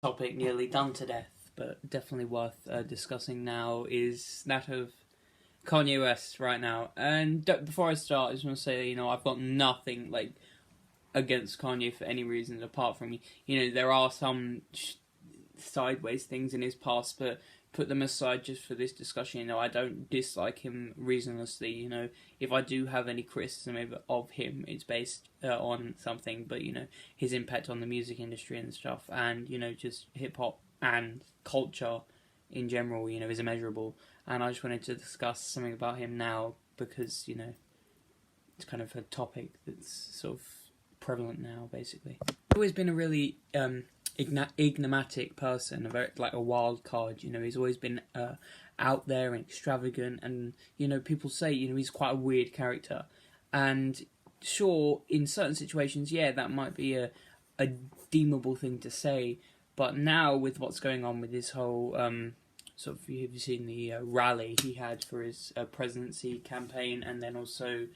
Topic nearly done to death, but definitely worth discussing now, is that of Kanye West right now. And before I start, I just want to say, I've got nothing against Kanye for any reason apart from, there are some sideways things in his past, but put them aside just for this discussion. I don't dislike him reasonlessly. If I do have any criticism of him, it's based on something, but his impact on the music industry and stuff, and just hip hop and culture in general, is immeasurable. And I just wanted to discuss something about him now because it's kind of a topic that's sort of prevalent now, basically. I've always been a really enigmatic person, a wild card. He's always been out there and extravagant, and people say he's quite a weird character. And sure, in certain situations, that might be a deemable thing to say. But now with what's going on with this whole have you seen the rally he had for his presidency campaign, and then also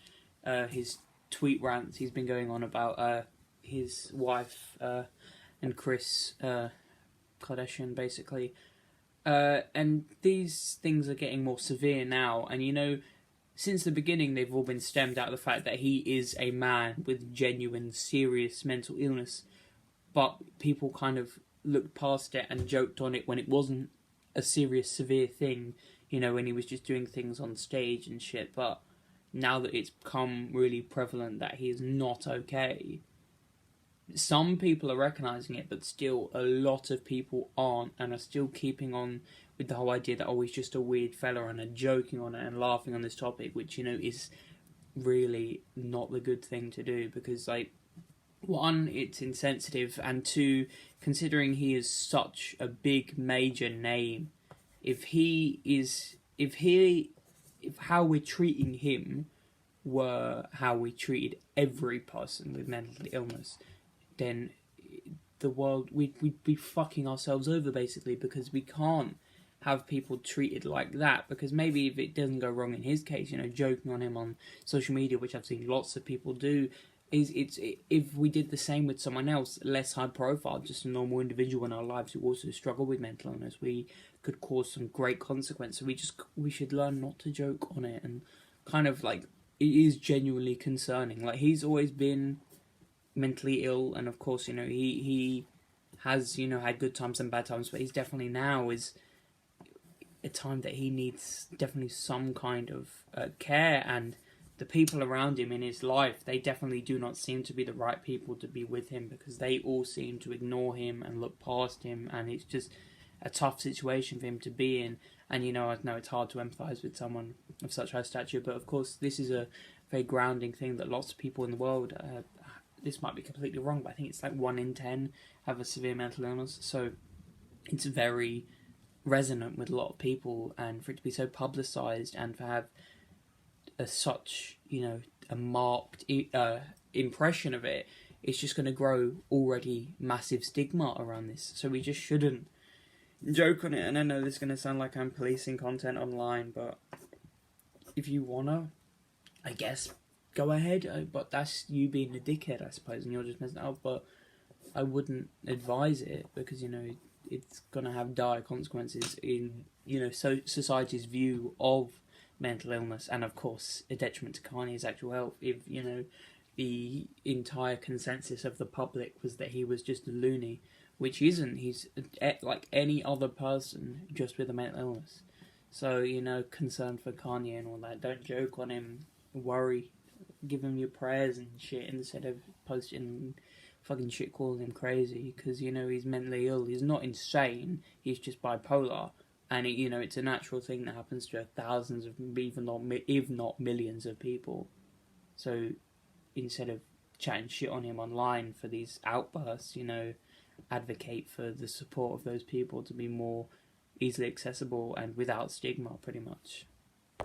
his tweet rants he's been going on about his wife and Kris Kardashian, basically. And these things are getting more severe now. And, since the beginning, they've all been stemmed out of the fact that he is a man with genuine, serious mental illness. But people kind of looked past it and joked on it when it wasn't a serious, severe thing, when he was just doing things on stage and shit. But now that it's become really prevalent that he is not okay, some people are recognising it, but still a lot of people aren't, and are still keeping on with the whole idea that he's just a weird fella, and are joking on it and laughing on this topic, which, is really not the good thing to do, because, one, it's insensitive, and two, considering he is such a big, major name, if how we're treating him were how we treated every person with mental illness, then the world, we'd be fucking ourselves over, basically, because we can't have people treated like that. Because maybe if it doesn't go wrong in his case, joking on him on social media, which I've seen lots of people do, if we did the same with someone else, less high profile, just a normal individual in our lives who also struggle with mental illness, we could cause some great consequences. We should learn not to joke on it, and kind of it is genuinely concerning. He's always been mentally ill, and of course, he has, had good times and bad times, but he's definitely now is a time that he needs definitely some kind of care, and the people around him in his life, they definitely do not seem to be the right people to be with him, because they all seem to ignore him and look past him, and it's just a tough situation for him to be in. And I know it's hard to empathise with someone of such high stature, but of course this is a very grounding thing that lots of people in the world, this might be completely wrong, but I think it's 1 in 10 have a severe mental illness, so it's very resonant with a lot of people, and for it to be so publicised, and to have such, a marked impression of it, it's just going to grow already massive stigma around this, so we just shouldn't joke on it. And I know this is going to sound like I'm policing content online, but if you wanna, I guess, go ahead, but that's you being a dickhead, I suppose, and you're just messing it up. But I wouldn't advise it, because it's gonna have dire consequences in society's view of mental illness, and of course a detriment to Kanye's actual health. If the entire consensus of the public was that he was just a loony, which he isn't. He's like any other person, just with a mental illness. So concern for Kanye and all that. Don't joke on him. Worry. Give him your prayers and shit, instead of posting fucking shit calling him crazy, because he's mentally ill. He's not insane, he's just bipolar, and it's a natural thing that happens to thousands of, if not millions of people. So instead of chatting shit on him online for these outbursts, advocate for the support of those people to be more easily accessible and without stigma, pretty much.